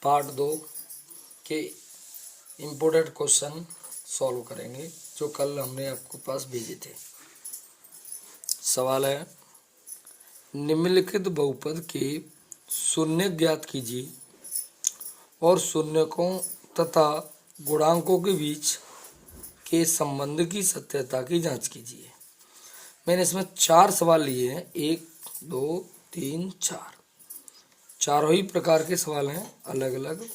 Part 2 के important question solve करेंगे जो कल हमने आपके पास भेजे थे। सवाल है, निम्नलिखित बहुपद के शून्य ज्ञात कीजिए और शून्यकों तथा गुणांकों के बीच के संबंध की सत्यता की जांच कीजिए। मैंने इसमें 4 सवाल लिए हैं, 1 2 3 4, चारों ही प्रकार के सवाल हैं अलग अलग।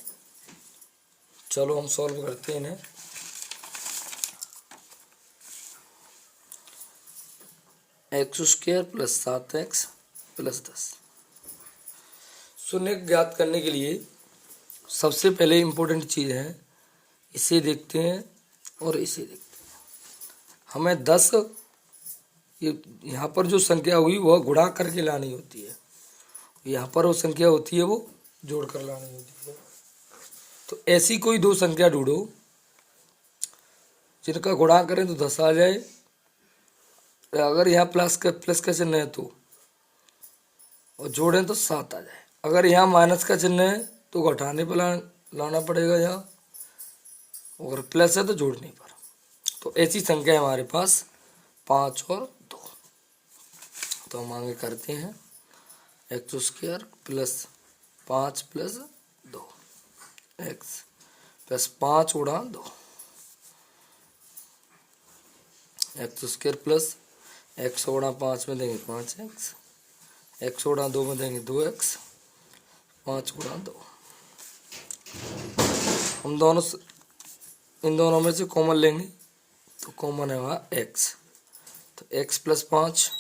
चलो हम सॉल्व करते हैं इन्हें। x² + 7x + 10 शून्य ज्ञात करने के लिए सबसे पहले इम्पोर्टेंट चीज़ है, इसे देखते हैं और इसे देखते हैं। हमें 10 यहाँ पर जो संख्या हुई वह गुणा करके लानी होती है, यहाँ पर वो संख्या होती है वो जोड़ कर लानी होती है। तो ऐसी कोई दो संख्या ढूंढो जिनका गुणा करें तो 10 आ जाए। अगर यहाँ प्लस का चिन्ह है तो, और जोड़ें तो 7 आ जाए। अगर यहाँ माइनस का चिन्ह है तो घटाने पर लाना पड़ेगा यहाँ, अगर प्लस है तो जोड़ने पर। तो ऐसी संख्या है हमारे पास 5 और 2। तो हम आगे करते हैं, x² + 5 + 2 x + 5 × 2 x² + x × 5 में देंगे 5x, x × 2 में देंगे 2x, 5 × 2। हम इन दोनों में से कॉमन लेंगे तो कॉमन है वहाँ x, तो x + 5।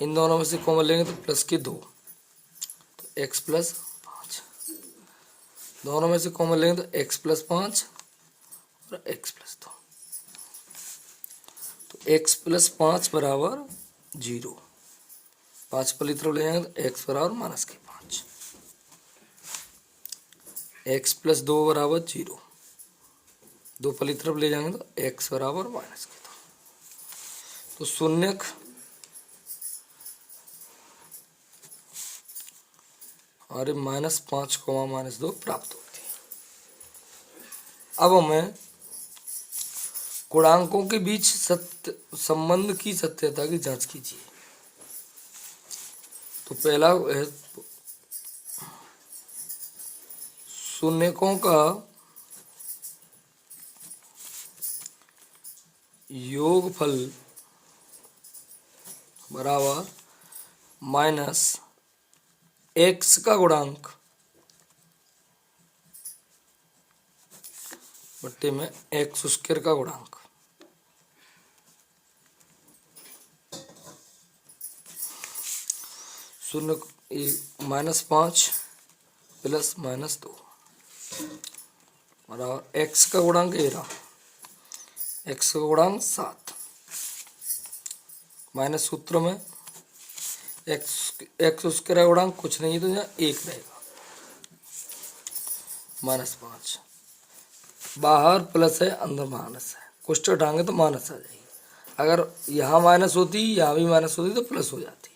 इन दोनों में से कॉमन लेंगे तो प्लस के 2, तो x + 5। दोनों में से कॉमन लेंगे तो x + 5 और x + 2, तो x + 5 = 0। 5 पली तरफ ले जाएंगे तो x = -5। x + 2 = 0। 2 पली तरफ ले जाएंगे तो x = -2। तो शून्यक हमारे -5, -2 प्राप्त होती है। अब हमें गुणांकों के बीच संबंध की सत्यता की जांच कीजिए। तो पहला है, शून्यकों का योगफल बराबर -x का गुणांक बट्टे में x² का गुणांक। शून्य -5 + -2 बराबर x का गुणांक ये रहा, x का गुणांक 7 माइनस सूत्र में x² का गुणांक कुछ नहीं है तो यहाँ 1 रहेगा, -5। बाहर प्लस है अंदर माइनस है, कुछ हटाएंगे तो माइनस आ जाएगी। अगर यहाँ माइनस होती यहाँ भी माइनस होती तो प्लस हो जाती।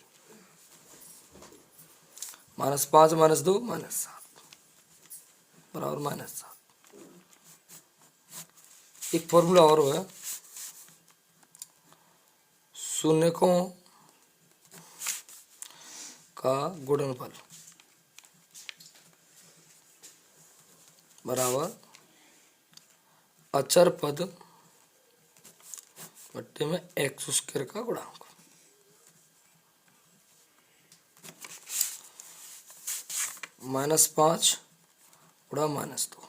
-5 -2 -7 बराबर -7। एक फॉर्मूला और है, शून्यकों का गुणनफल बराबर अचर पद बट्टे में x² का गुणांक। -5 × -2,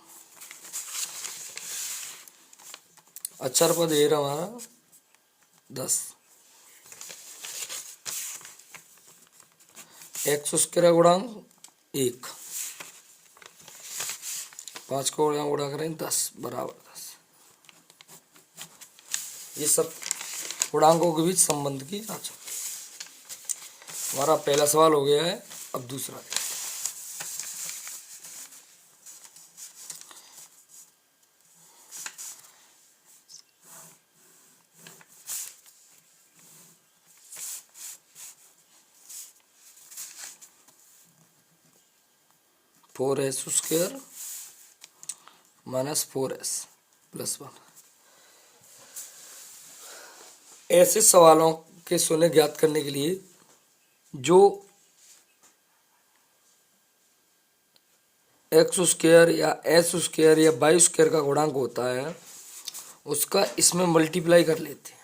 अचर पद ये रहा हमारा 10, x² का गुणांक 1, 5 को गुणा करें 10 बराबर 10। ये सब गुणांकों के बीच संबंध की जांच। हमारा पहला सवाल हो गया है। अब दूसरा, 4s² माइनस 4s प्लस 1। ऐसे सवालों के शून्य ज्ञात करने के लिए जो x² या s² या y² का गुणांक होता है उसका इसमें मल्टीप्लाई कर लेते हैं,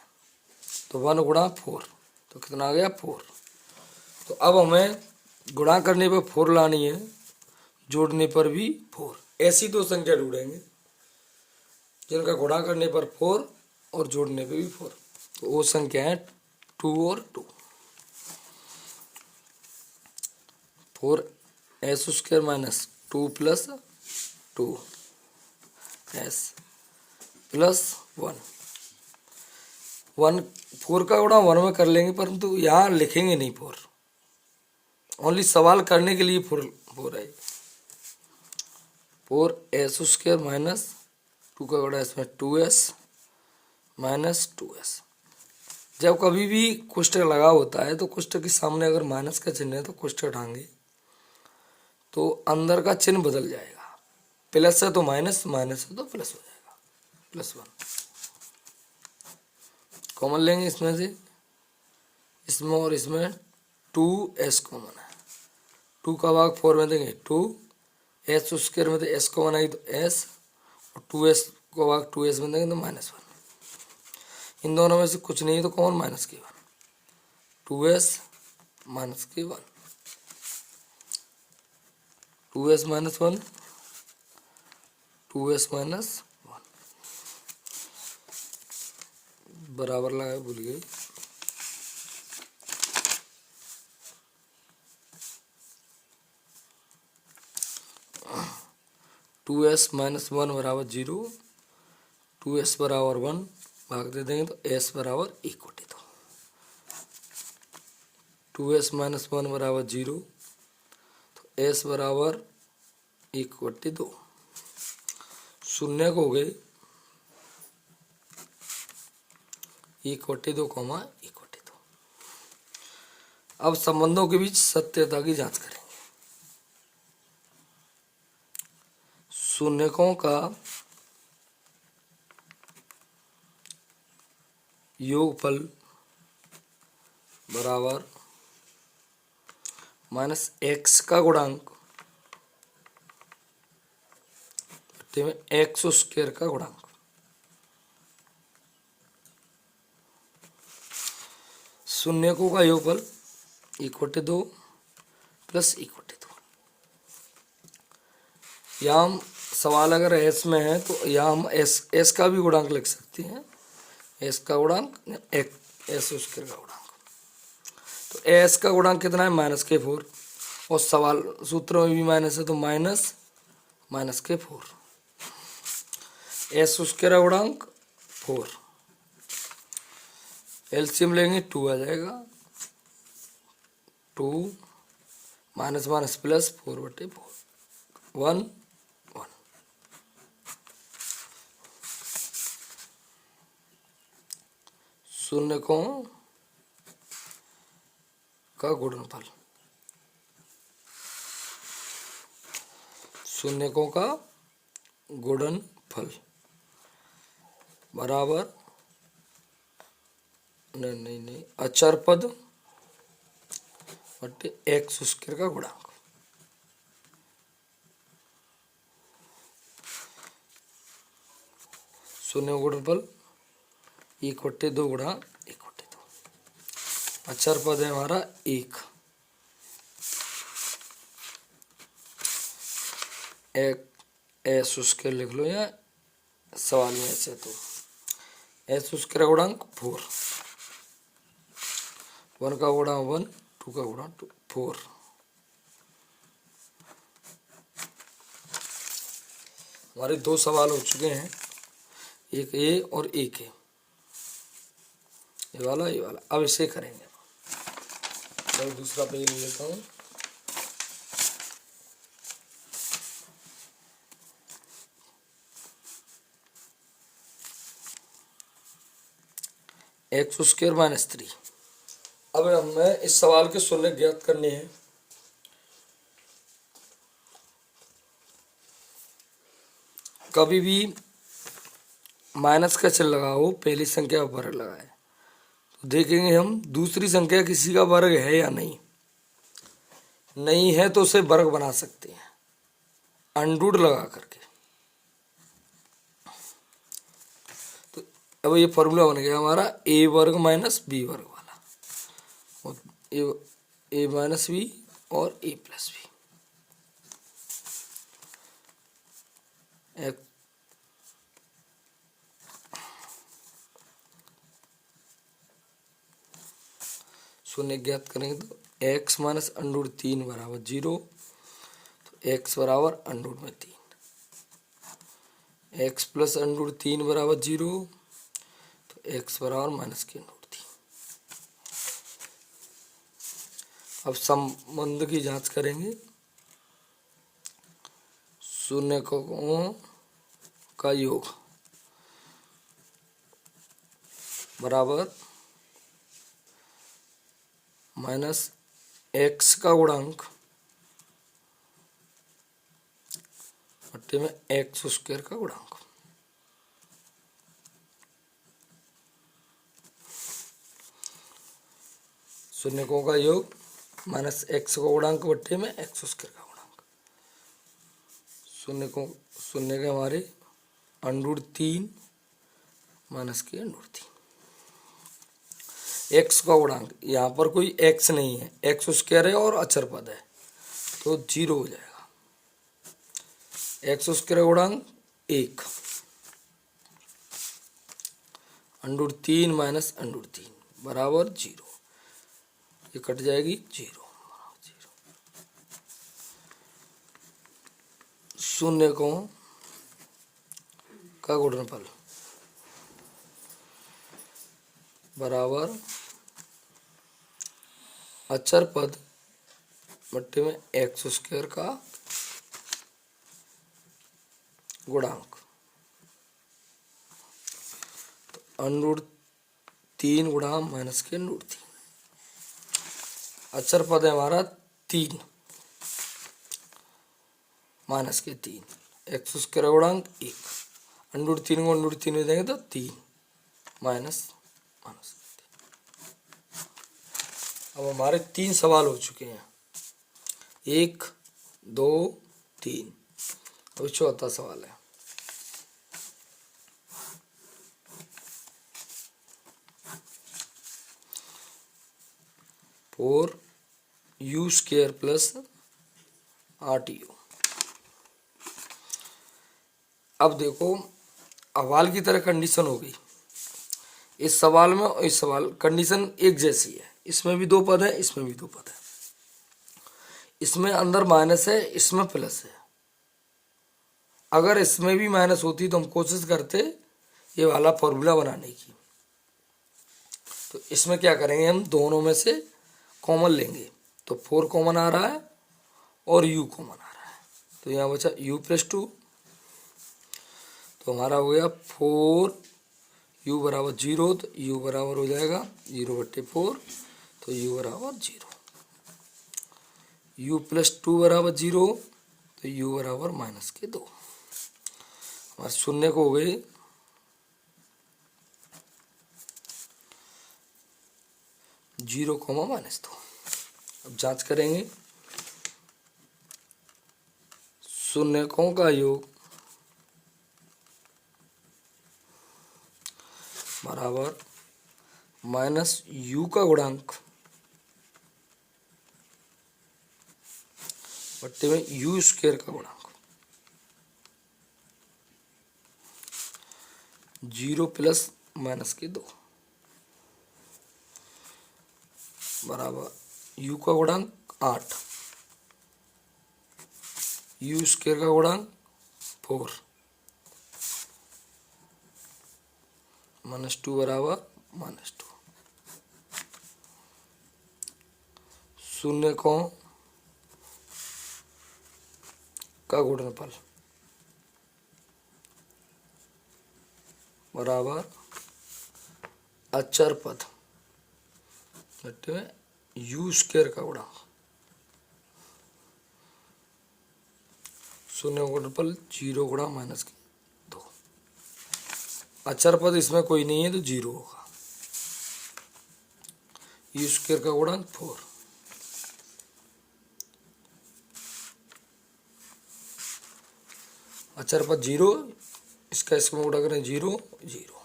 तो 1 गुणा 4, तो कितना आ गया 4। तो अब हमें गुणा करने पर 4 लानी है, जोड़ने पर भी 4। ऐसी दो संख्या ढूंढेंगे जिनका गुणा करने पर 4 और जोड़ने पर भी 4। तो वो संख्या है 2 और 2। 4s² minus 2 plus 2s plus 1। 4 का गुणा 1 में कर लेंगे, परंतु यहाँ लिखेंगे नहीं 4, ओनली सवाल करने के लिए 4 है। 4s² माइनस 2 का गुणा इसमें 2s माइनस 2s। जब कभी भी कोष्टक लगा होता है तो कोष्टक के सामने अगर माइनस का चिन्ह है तो कोष्टक हटाएंगे तो अंदर का चिन्ह बदल जाएगा। प्लस है तो माइनस, माइनस है तो प्लस हो जाएगा, प्लस 1। कॉमन लेंगे इसमें से, इसमें और इसमें 2s कॉमन है। 2 का भाग 4 में देंगे 2, s² में तो s कॉमन आई तो s, और 2s को भाग 2s में देंगे तो -1। इन दोनों में से कुछ नहीं तो कॉमन -1, 2s -1, 2s -1, 2s -1 बराबर लगा, भूल गए। टू एस माइनस 1 बराबर 0, 2s बराबर 1 भाग दे देंगे तो s बराबर 1/2। 2s माइनस 1 बराबर 0, तो s बराबर 1/2। शून्य को हो गए 1/2, 1/2। अब संबंधों के बीच सत्यता की जांच करेंगे। शून्यकों का योगफल बराबर माइनस x का गुणांक में x² का गुणांक। शून्यकों का योगफल 1/2 प्लस 1/2। यहाँ हम सवाल अगर s में है तो यहाँ हम s का भी गुणांक लिख सकते हैं, s का गुणांक s² का गुणांक। तो s का गुणांक कितना है -4, और सवाल सूत्र में भी माइनस है तो -4। s² का गुणांक 4, एलसीएम लेंगे 2 आ जाएगा, 2 माइनस माइनस प्लस 4/4, 1 1। शून्यकों का गुणनफल, शून्यकों का गुणनफल बराबर नहीं अचर पद बटे x² का गुणांक। शून्य गुणनफल 1/2 गुणा 1/2। अचर पद है हमारा 1, s² लिख लो या सवाल में ऐसे, तो s² गुणांक 4, 1 का गुणा 1, 2 का गुणा 2, 4। हमारे 2 सवाल हो चुके हैं, एक ए और एक ए, ये वाला ये वाला। अब इसे करेंगे, मैं दूसरा पेज ले लेता हूँ। x² -3। अब हमें इस सवाल के शून्य ज्ञात करने हैं। कभी भी माइनस का चिन्ह लगाओ, पहली संख्या का वर्ग लगाए तो देखेंगे हम दूसरी संख्या किसी का वर्ग है या नहीं। नहीं है तो उसे वर्ग बना सकते हैं अंडूड लगा करके। तो अब ये फॉर्मूला बन गया हमारा ए वर्ग माइनस बी वर्ग वाला, और ए माइनस बी और ए प्लस बी। शून्य ज्ञात करेंगे तो एक्स माइनस अंडूड 3 बराबर 0, तो एक्स बराबर अंडूड में 3, एक्स प्लस अंडूड 3 बराबर 0, तो एक्स बराबर माइनस के अंडूड 3। अब संबंध की जांच करेंगे। शून्य का योग बराबर माइनस एक्स का गुणांक बट्टे में एक्स स्क्वायर का गुणांक। शून्यकों का योग माइनस एक्स का गुणांक बट्टे में एक्स स्क्वायर का गुणांक। शून्य के हमारे अंडूड 3 माइनस के अंडूड 3। एक्स का गुणांक, यहाँ पर कोई एक्स नहीं है, एक्स स्क्वायर है और अचर पद है तो 0 हो जाएगा। एक्स स्क्वायर गुणांक 1, अंडूड 3 माइनस अंडूड 3 बराबर 0, ये कट जाएगी 0। शून्य का गुणनफल बराबर अचर पद बट्टे में एक्स स्क्वायर का गुणांक, तो अंडूड 3 गुणा माइनस के अंडूड 3। अचर पद है हमारा 3 माइनस के 3, एक्स स्क्वायर गुणांक 1, अंडूड 3 को अंडूड 3 में देंगे तो 3 माइनस माइनस। अब हमारे 3 सवाल हो चुके हैं, 1 2 3। अब चौथा सवाल है। Four you square plus 8u। अब देखो सवाल की तरह कंडीशन हो गई इस सवाल में और इस सवाल, कंडीशन एक जैसी है, इसमें भी 2 पद है, इसमें भी 2 पद है, इसमें अंदर माइनस है, इसमें प्लस है। अगर इसमें भी माइनस होती तो हम कोशिश करते ये वाला फॉर्मूला बनाने की। तो इसमें क्या करेंगे, हम दोनों में से कॉमन लेंगे, तो 4 कॉमन आ रहा है और u कॉमन आ रहा है, तो यहाँ बचा u प्लस 2, तो हमारा हो गया 4 u बराबर 0, तो u बराबर हो जाएगा 0/4, तो u बराबर 0। u प्लस 2 बराबर 0, तो u बराबर माइनस के 2। हमारे शून्य को हो गए 0, -2। अब जांच करेंगे। शून्यकों का योग बराबर माइनस u का गुणांक बट्टे में u स्क्वायर का गुणांक, 0 प्लस माइनस के 2 बराबर u का गुणांक 8, u स्क्वायर का गुणांक 4, -2 बराबर -2। शून्यकों का गुणनफल बराबर अचर पद बट्टे में u स्क्वायर का गुणांक। शून्य का गुणनफल 0 गुणा माइनस के अचर पद इसमें कोई नहीं है तो 0 होगा। यू स्क्वायर का गुणन 4, अचर पद 0, इसका इसमें गुणा करें 0 0।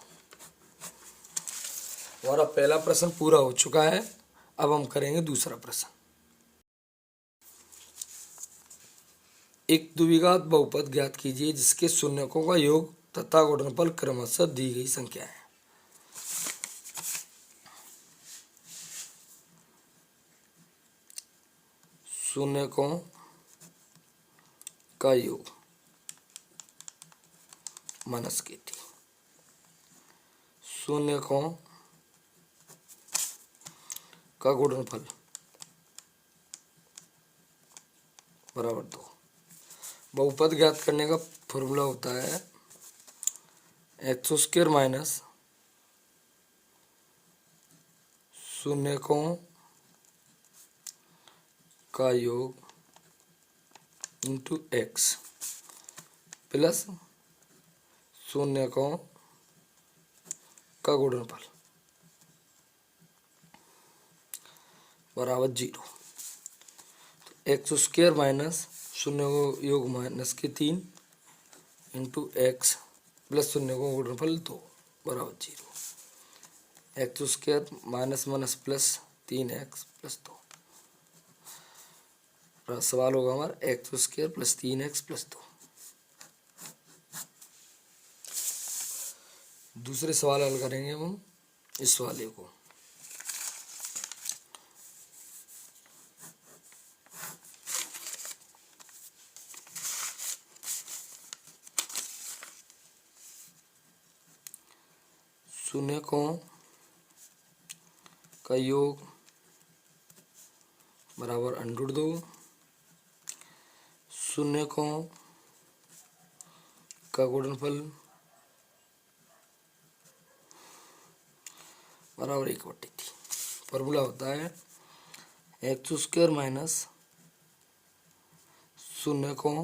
हमारा पहला प्रश्न पूरा हो चुका है। अब हम करेंगे दूसरा प्रश्न। एक द्विघात बहुपद ज्ञात कीजिए जिसके शून्यकों का योग तथा गुणनफल क्रमशः दी गई संख्या है। शून्यकों का योग माइनस के टी, शून्यकों का गुणनफल बराबर 2। बहुपद ज्ञात करने का फॉर्मूला होता है एक्स स्क्वायर माइनस शून्यकों का योग इंटू एक्स प्लस शून्यकों का गुणनफल बराबर 0। तो एक्स स्क्वायर माइनस शून्य को योग माइनस के 3 इंटू एक्स प्लस शून्य को गुणनफल 2 बराबर 0। X square minus minus plus 3x plus 2। सवाल होगा हमारा x square plus 3x plus 2। दूसरे सवाल हल करेंगे हम इस वाले को। शून्यकों का योग बराबर √2, शून्यकों का गुणनफल बराबर 1/3। फॉर्मूला होता है एक्स स्क्वायर माइनस शून्यकों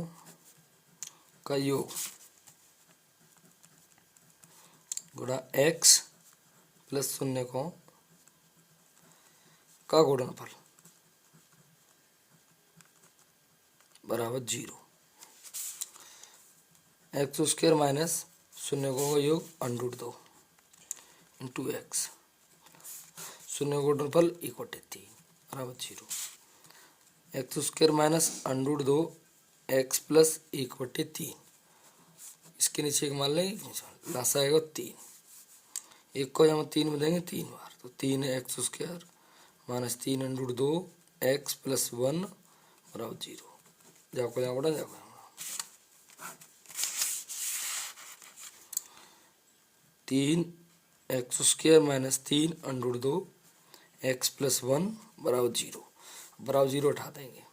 का योग गुणा एक्स प्लस शून्यकों का गुणनफल बराबर 0। एक्स स्क्वायर माइनस शून्यकों का योग √2 इंटू एक्स, शून्य का गुणनफल 1/3 बराबर 0। X square minus √2 x plus 1/3, इसके नीचे एक मान लेंगे, लासा आएगा 3। एक को हम 3 में देंगे 3 बार, तो 3 x square minus 3 √2 x plus 1 बराबर 0। जाको यहाँ बड़ा जाको यहाँ 3 x square minus 3 √2 x plus 1 बराबर 0। बराबर 0 उठा देंगे।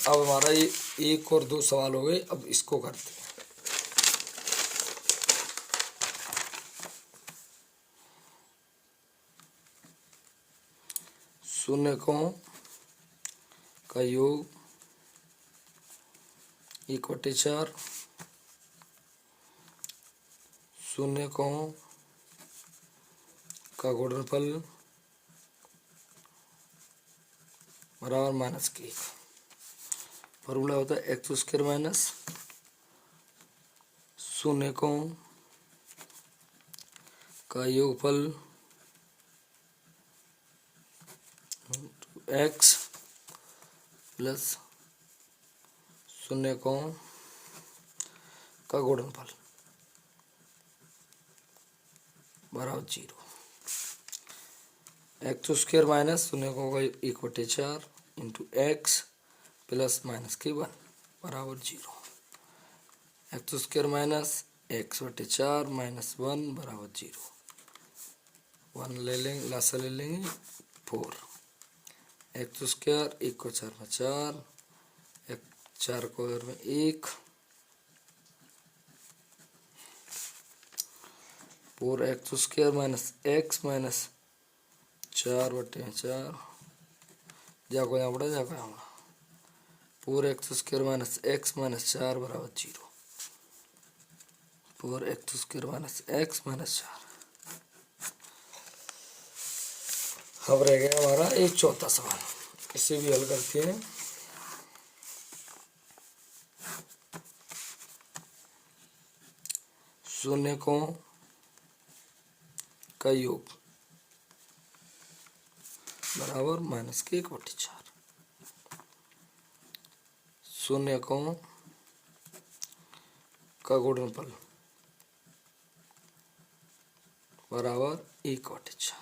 अब हमारा ये 1 और 2 सवाल हो गए। अब इसको करते हैं। शून्यकों का योग 1/4, शून्यकों का गुणनफल बराबर माइनस के 1। फॉर्मूला होता है एक्स स्क्वायर माइनस शून्यकों का योगफल एक्स प्लस शून्यकों का गुणनफल बराबर 0। एक्स स्क्वायर माइनस शून्यकों का 1/4 इंटू एक्स प्लस माइनस के 1 बराबर 0। X square minus x/4 minus 1 बराबर 0। 1 ले लेंगे, लासा ले लेंगे 4। एक्स स्क्वायर 1 को 4 में 4, 4 को में 1, 4x square minus x minus 4/4, जाको यहाँ बड़ा जाको यहाँ बड़ा 4x² माइनस x माइनस 4 बराबर 0। 4x² minus x minus 4। अब रह गया हमारा एक चौथा सवाल, इसे भी हल करते हैं। शून्यकों का योग बराबर -1/4। शून्यकों का गुणनफल बराबर 1/4।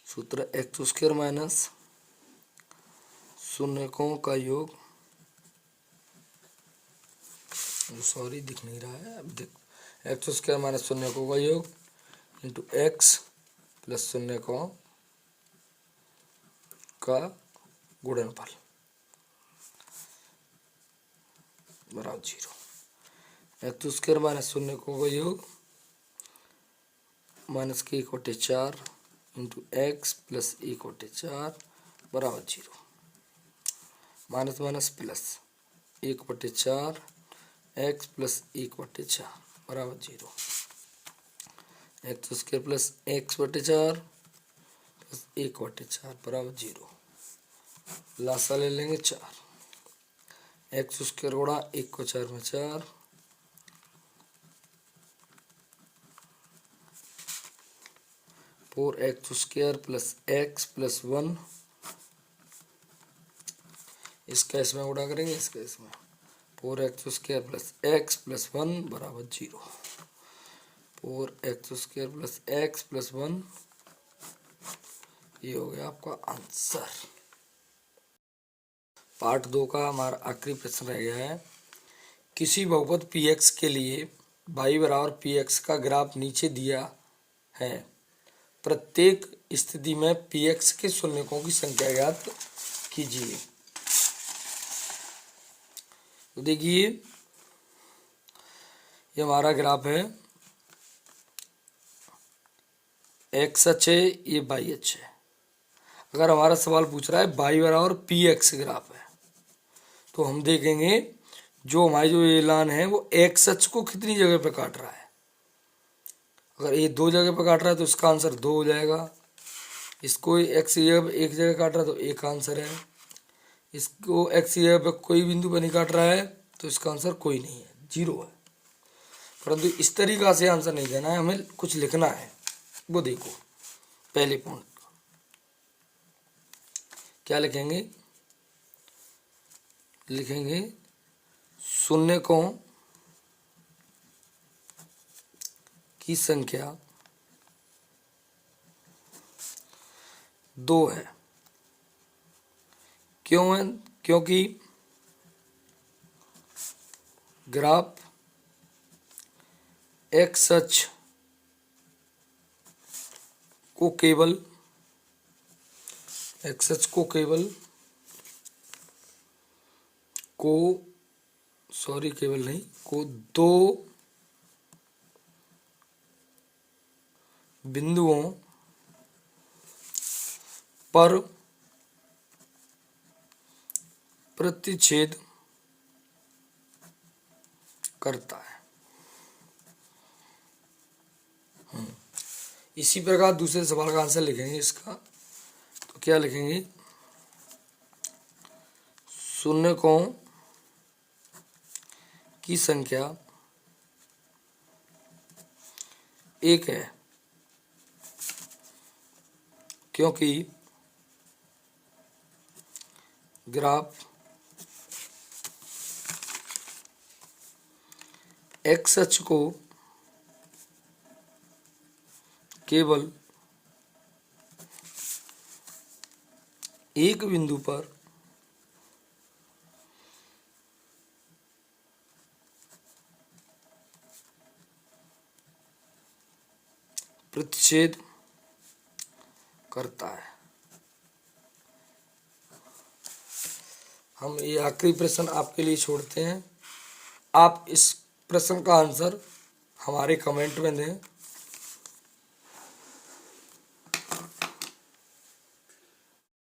सूत्र x² माइनस शून्यकों का योग, सॉरी दिख नहीं रहा है, अब देख, x² माइनस शून्यकों का योग इंटू x प्लस शून्यकों का गुणनफल बराबर 0। x² माइनस शून्यकों का योग -1/4 इंटू x प्लस 1/4 बराबर 0। Minus minus plus 1/4 x plus 1/4 बराबर 0। x² प्लस x/4 प्लस 1/4 बराबर 0। लासा ले लेंगे 4। x² गुणा 1 को 4 में 4, 4x² प्लस x प्लस 1, इसका इसमें गुणा करेंगे, इसका इसमें 4x² प्लस x प्लस 1 बराबर 0। 4x² प्लस x प्लस 1, ये हो गया आपका आंसर। पार्ट 2 का हमारा आखिरी प्रश्न रह गया है। किसी बहुपद px के लिए y बराबर px का ग्राफ नीचे दिया है। प्रत्येक स्थिति में px के शून्यकों की संख्या ज्ञात कीजिए। तो देखिए, ये हमारा ग्राफ है, x अक्ष है, ये y अक्ष है। अगर हमारा सवाल पूछ रहा है y बराबर px ग्राफ है, तो हम देखेंगे जो हमारी जो ये लाइन है वो x अक्ष को कितनी जगह पे काट रहा है। अगर ये 2 जगह पे काट रहा है तो इसका आंसर 2 हो जाएगा। इसको x एक जगह काट रहा है तो एक आंसर है। इसको x जगह पे कोई बिंदु पर नहीं काट रहा है तो इसका आंसर कोई नहीं है, 0 है। परंतु इस तरीका से आंसर नहीं देना है, हमें कुछ लिखना है। वो देखो, पहले पॉइंट क्या लिखेंगे, लिखेंगे शून्यकों की संख्या 2 है। क्यों है? क्योंकि ग्राफ x अक्ष को केवल केवल नहीं, 2 बिंदुओं पर प्रतिच्छेद करता है। इसी प्रकार दूसरे सवाल का आंसर लिखेंगे इसका। तो क्या लिखेंगे, शून्यकों की संख्या 1 है क्योंकि ग्राफ x अक्ष को केवल एक बिंदु पर प्रतिच्छेद करता है। हम ये आखिरी प्रश्न आपके लिए छोड़ते हैं। आप इस प्रश्न का आंसर हमारे कमेंट में दें।